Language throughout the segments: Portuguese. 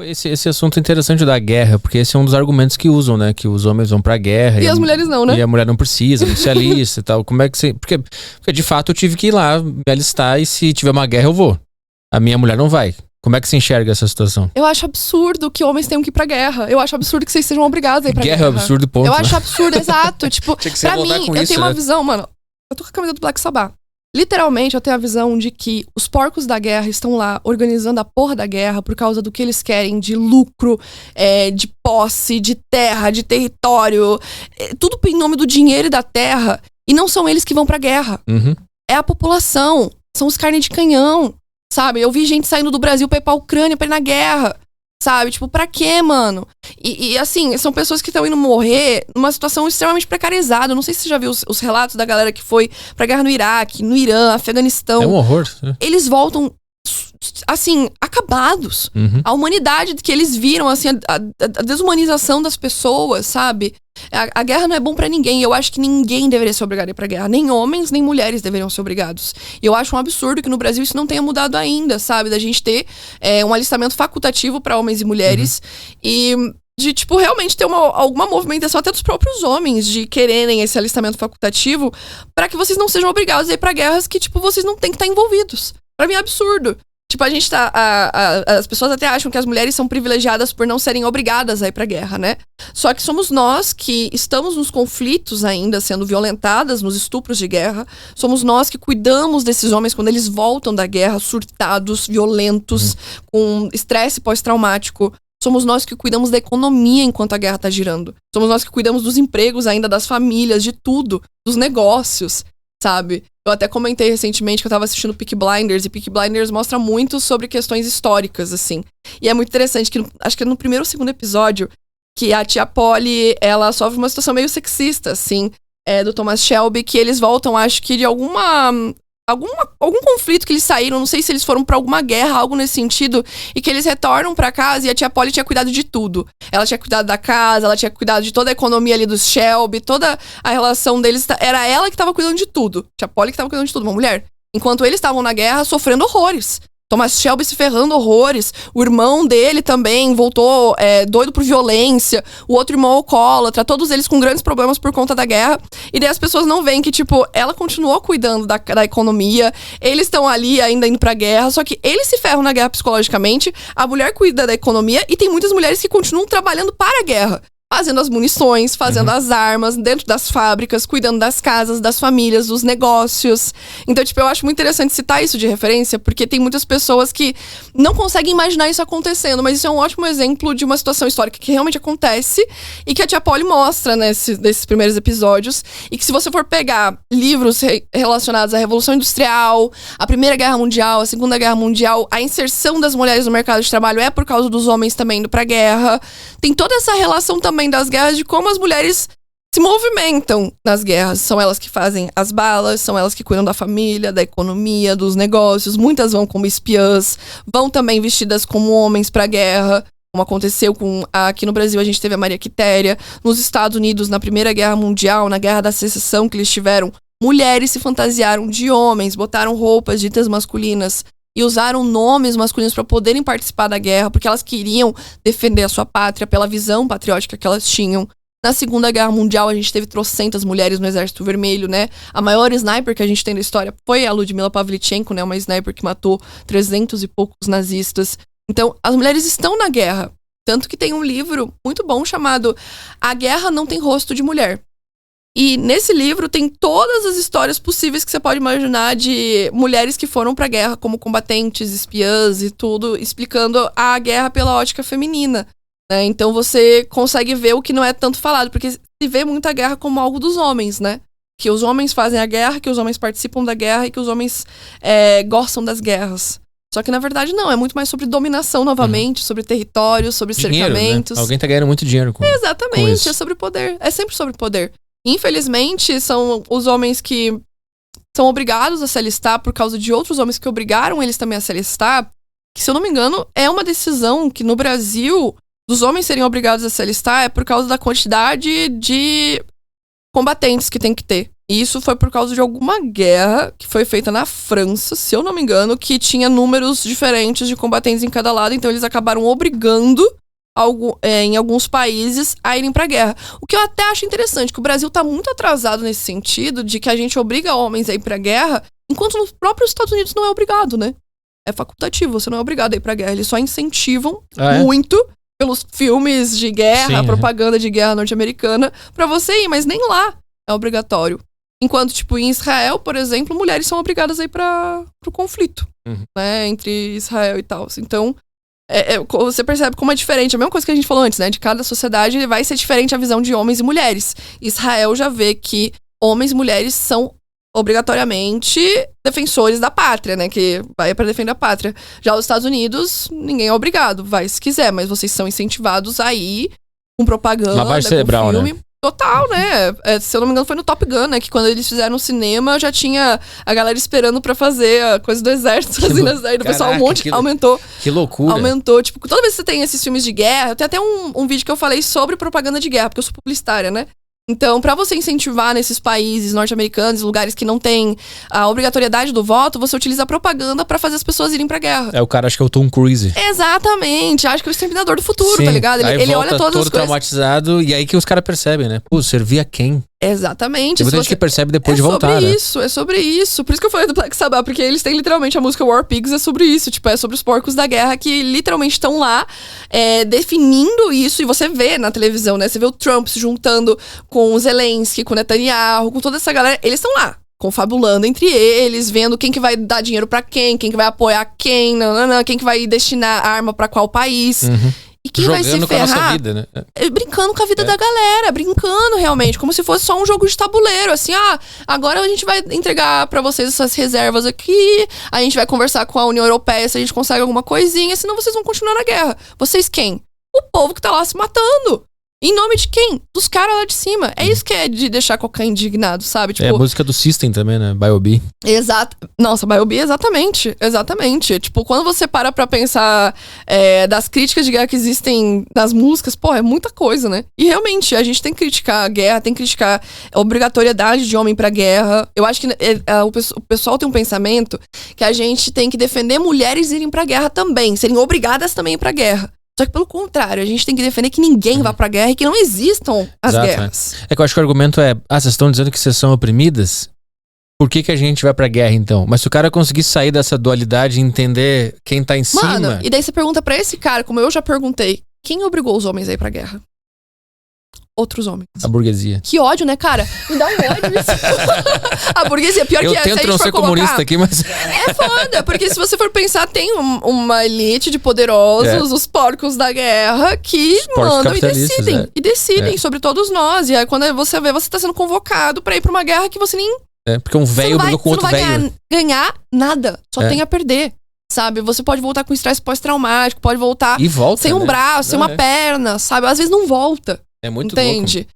Esse assunto é interessante da guerra, porque esse é um dos argumentos que usam, né? Que os homens vão pra guerra. E as mulheres não, né? E a mulher não precisa, não se alista e tal. Como é que você... Porque de fato eu tive que ir lá me alistar e se tiver uma guerra eu vou. A minha mulher não vai. Como é que você enxerga essa situação? Eu acho absurdo que homens tenham que ir pra guerra. Eu acho absurdo que vocês sejam obrigados a ir pra guerra. Guerra é absurdo, ponto. Eu acho absurdo, exato. Tipo, pra mim, eu tenho uma visão, mano. Eu tô com a camisa do Black Sabbath. Literalmente, eu tenho a visão de que os porcos da guerra estão lá organizando a porra da guerra por causa do que eles querem de lucro, de posse, de terra, de território. Tudo em nome do dinheiro e da terra. E não são eles que vão pra guerra. Uhum. É a população. São os carnes de canhão. Sabe? Eu vi gente saindo do Brasil pra ir pra Ucrânia, pra ir na guerra. Sabe? Tipo, pra quê, mano? E assim, são pessoas que estão indo morrer numa situação extremamente precarizada. Eu não sei se você já viu os relatos da galera que foi pra guerra no Iraque, no Irã, Afeganistão. É um horror. Eles voltam, assim, acabados. Uhum. A humanidade que eles viram, assim, a desumanização das pessoas, sabe? A guerra não é bom pra ninguém. Eu acho que ninguém deveria ser obrigado a ir pra guerra. Nem homens, nem mulheres deveriam ser obrigados. E eu acho um absurdo que no Brasil isso não tenha mudado ainda, sabe? Da gente ter um alistamento facultativo pra homens e mulheres. E de, tipo, realmente ter alguma movimentação até dos próprios homens de quererem esse alistamento facultativo pra que vocês não sejam obrigados a ir pra guerras que, tipo, vocês não têm que estar envolvidos. Pra mim é absurdo. Tipo, a gente tá... as pessoas até acham que as mulheres são privilegiadas por não serem obrigadas a ir pra guerra, né? Só que somos nós que estamos nos conflitos ainda, sendo violentadas, nos estupros de guerra. Somos nós que cuidamos desses homens quando eles voltam da guerra, surtados, violentos, com estresse pós-traumático. Somos nós que cuidamos da economia enquanto a guerra tá girando. Somos nós que cuidamos dos empregos ainda, das famílias, de tudo, dos negócios, sabe? Eu até comentei recentemente que eu tava assistindo Peaky Blinders, e Peaky Blinders mostra muito sobre questões históricas, assim. E é muito interessante que, acho que é no primeiro ou segundo episódio, que a tia Polly, ela sofre uma situação meio sexista, assim, do Thomas Shelby, que eles voltam, acho que de algum conflito que eles saíram, não sei se eles foram pra alguma guerra, algo nesse sentido, e que eles retornam pra casa e a tia Polly tinha cuidado de tudo. Ela tinha cuidado da casa, ela tinha cuidado de toda a economia ali dos Shelby, toda a relação deles, era ela que tava cuidando de tudo. Tia Polly que tava cuidando de tudo, uma mulher. Enquanto eles estavam na guerra sofrendo horrores. Thomas Shelby se ferrando horrores. O irmão dele também voltou doido por violência. O outro irmão alcoólatra. Todos eles com grandes problemas por conta da guerra. E daí as pessoas não veem que, tipo, ela continuou cuidando da economia. Eles estão ali ainda indo pra guerra. Só que eles se ferram na guerra psicologicamente. A mulher cuida da economia. E tem muitas mulheres que continuam trabalhando para a guerra. Fazendo as munições, fazendo as armas, dentro das fábricas, cuidando das casas, das famílias, dos negócios. Então, tipo, eu acho muito interessante citar isso de referência, porque tem muitas pessoas que não conseguem imaginar isso acontecendo, mas isso é um ótimo exemplo de uma situação histórica que realmente acontece e que a tia Polly mostra nesses primeiros episódios. E que se você for pegar livros relacionados à Revolução Industrial, à Primeira Guerra Mundial, à Segunda Guerra Mundial, a inserção das mulheres no mercado de trabalho é por causa dos homens também indo pra guerra. Tem toda essa relação também das guerras, de como as mulheres se movimentam nas guerras. São elas que fazem as balas, são elas que cuidam da família, da economia, dos negócios. Muitas vão como espiãs, vão também vestidas como homens pra guerra, como aconteceu aqui no Brasil. A gente teve a Maria Quitéria. Nos Estados Unidos, na Primeira Guerra Mundial, na Guerra da Secessão que eles tiveram, mulheres se fantasiaram de homens, botaram roupas ditas masculinas e usaram nomes masculinos para poderem participar da guerra, porque elas queriam defender a sua pátria pela visão patriótica que elas tinham. Na Segunda Guerra Mundial, a gente teve trocentas mulheres no Exército Vermelho, né? A maior sniper que a gente tem da história foi a Ludmila Pavlichenko, né? Uma sniper que matou 300 e poucos nazistas. Então, as mulheres estão na guerra. Tanto que tem um livro muito bom chamado A Guerra Não Tem Rosto de Mulher. E nesse livro tem todas as histórias possíveis que você pode imaginar de mulheres que foram pra guerra como combatentes, espiãs e tudo, explicando a guerra pela ótica feminina, né? Então você consegue ver o que não é tanto falado, porque se vê muita guerra como algo dos homens, né? Que os homens fazem a guerra, que os homens participam da guerra e que os homens gostam das guerras. Só que na verdade não, é muito mais sobre dominação novamente, sobre território, sobre dinheiro, cercamentos. Né? Alguém tá ganhando muito dinheiro com Exatamente, com isso. É sobre poder, é sempre sobre poder. Infelizmente, são os homens que são obrigados a se alistar por causa de outros homens que obrigaram eles também a se alistar, que, se eu não me engano, é uma decisão que no Brasil, dos homens serem obrigados a se alistar é por causa da quantidade de combatentes que tem que ter. Isso foi por causa de alguma guerra que foi feita na França, se eu não me engano, que tinha números diferentes de combatentes em cada lado, então eles acabaram obrigando em alguns países a irem pra guerra. O que eu até acho interessante, que o Brasil tá muito atrasado nesse sentido, de que a gente obriga homens a ir pra guerra, enquanto nos próprios Estados Unidos não é obrigado, né? É facultativo, você não é obrigado a ir pra guerra. Eles só incentivam muito pelos filmes de guerra, propaganda de guerra norte-americana, pra você ir, mas nem lá é obrigatório. Enquanto, tipo, em Israel, por exemplo, mulheres são obrigadas a ir pro conflito, né? Entre Israel e tal. Então, você percebe como é diferente. A mesma coisa que a gente falou antes, né? De cada sociedade vai ser diferente a visão de homens e mulheres. Israel já vê que homens e mulheres são obrigatoriamente defensores da pátria, né? Que vai pra defender a pátria. Já os Estados Unidos, ninguém é obrigado. Vai se quiser, mas vocês são incentivados a ir com propaganda, lavagem cerebral, com filme. Né? Total, né? Se eu não me engano, foi no Top Gun, né? Que quando eles fizeram o cinema, já tinha a galera esperando pra fazer a coisa do exército. O pessoal aumentou. Que loucura. Aumentou. Tipo, toda vez que você tem esses filmes de guerra, eu tenho até um vídeo que eu falei sobre propaganda de guerra, porque eu sou publicitária, né? Então, pra você incentivar nesses países norte-americanos, lugares que não tem a obrigatoriedade do voto, você utiliza a propaganda pra fazer as pessoas irem pra guerra. O cara acha que é o Tom Cruise. Exatamente. Acha que é o Exterminador do Futuro, Sim. Tá ligado? Ele olha todas as coisas. Todo traumatizado, e aí que os caras percebem, né? Pô, servia quem? Exatamente. Tem muita gente que percebe depois de voltar, né? É sobre isso. Por isso que eu falei do Black Sabbath, porque eles têm literalmente a música War Pigs, é sobre isso. Tipo, é sobre os porcos da guerra que literalmente estão lá definindo isso. E você vê na televisão, né? Você vê o Trump se juntando com o Zelensky, com o Netanyahu, com toda essa galera. Eles estão lá, confabulando entre eles, vendo quem que vai dar dinheiro pra quem que vai apoiar quem, quem que vai destinar arma pra qual país. E quem vai se ferrar, com a nossa vida, né? Brincando com a vida da galera, brincando realmente, como se fosse só um jogo de tabuleiro, assim, agora a gente vai entregar pra vocês essas reservas aqui, a gente vai conversar com a União Europeia se a gente consegue alguma coisinha, senão vocês vão continuar na guerra. Vocês quem? O povo que tá lá se matando. Em nome de quem? Dos caras lá de cima. É isso que é de deixar qualquer indignado, sabe? Tipo, a música do System também, né? Biobi. Exato. Nossa, Biobi, exatamente. Exatamente. Tipo, quando você para pra pensar das críticas de guerra que existem nas músicas, é muita coisa, né? E realmente, a gente tem que criticar a guerra, tem que criticar a obrigatoriedade de homem pra guerra. Eu acho que o pessoal tem um pensamento que a gente tem que defender mulheres irem pra guerra também, serem obrigadas também a ir pra guerra. Só que pelo contrário, a gente tem que defender que ninguém vá pra guerra e que não existam as guerras. É que eu acho que o argumento vocês estão dizendo que vocês são oprimidas? Por que a gente vai pra guerra então? Mas se o cara conseguir sair dessa dualidade e entender quem tá em cima... E daí você pergunta pra esse cara, como eu já perguntei, quem obrigou os homens a ir pra guerra? Outros homens. A burguesia. Que ódio, né, cara? Me dá um ódio isso. A burguesia, pior que eu tento não ser comunista aqui, mas... É foda, porque se você for pensar, tem uma elite de poderosos, os porcos da guerra, que mandam e decidem. E decidem sobre todos nós. E aí quando você vê, você tá sendo convocado pra ir pra uma guerra que você nem... porque um velho brigou com outro velho. Você não vai ganhar nada, só tem a perder. Sabe? Você pode voltar com estresse pós-traumático, pode voltar e volta, sem um braço, sem uma perna, sabe? Às vezes não volta. É muito Entende?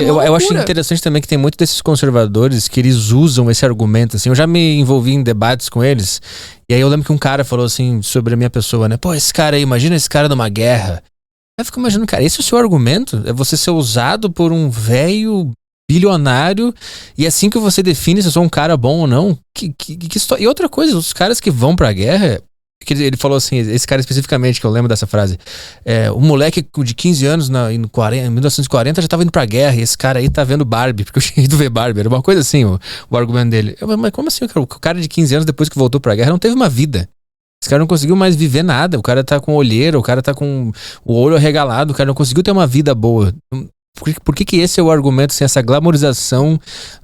louco. Eu acho interessante também que tem muito desses conservadores que eles usam esse argumento, assim. Eu já me envolvi em debates com eles, e aí eu lembro que um cara falou assim sobre a minha pessoa, né? Pô, esse cara aí, imagina esse cara numa guerra. Aí eu fico imaginando, cara, esse é o seu argumento? É você ser usado por um velho bilionário e assim que você define se eu sou um cara bom ou não? E outra coisa, os caras que vão pra guerra... Que ele falou assim, esse cara especificamente, que eu lembro dessa frase, o moleque de 15 anos em 1940 já tava indo pra guerra, e esse cara aí tá vendo Barbie, porque eu tinha ido ver Barbie, era uma coisa assim o argumento dele. Mas como assim, cara? O cara de 15 anos depois que voltou pra guerra não teve uma vida. Esse cara não conseguiu mais viver nada, o cara tá com olheira, o cara tá com o olho arregalado, o cara não conseguiu ter uma vida boa. Por que esse é o argumento, assim, essa glamorização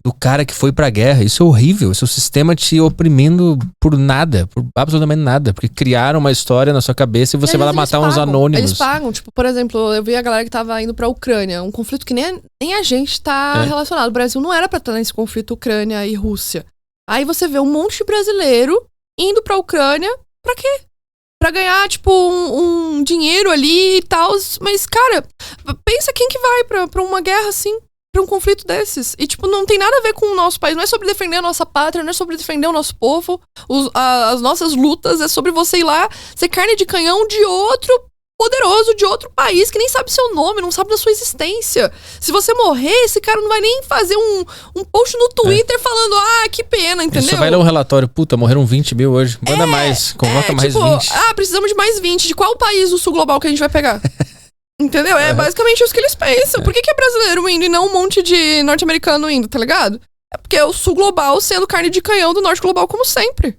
do cara que foi pra guerra? Isso é horrível, esse é o sistema te oprimindo por nada, por absolutamente nada, porque criaram uma história na sua cabeça e você vai lá matar uns anônimos. Eles pagam, tipo, por exemplo, eu vi a galera que tava indo pra Ucrânia, um conflito que nem a gente tá relacionado. O Brasil não era pra estar nesse conflito Ucrânia e Rússia. Aí você vê um monte de brasileiro indo pra Ucrânia, pra quê? Pra ganhar, tipo, um dinheiro ali e tal. Mas, cara, pensa quem que vai pra uma guerra assim, pra um conflito desses. E, tipo, não tem nada a ver com o nosso país. Não é sobre defender a nossa pátria, não é sobre defender o nosso povo. As nossas lutas é sobre você ir lá ser carne de canhão de outro poderoso de outro país que nem sabe seu nome, não sabe da sua existência. Se você morrer, esse cara não vai nem fazer um post no Twitter falando, que pena, entendeu? Ele só vai ler um relatório, puta, morreram 20 mil hoje. Manda mais, convoca mais tipo, 20. Precisamos de mais 20. De qual país do sul global que a gente vai pegar? Entendeu? É basicamente isso que eles pensam. Por que é brasileiro indo e não um monte de norte-americano indo, tá ligado? É porque é o sul global sendo carne de canhão do norte global como sempre.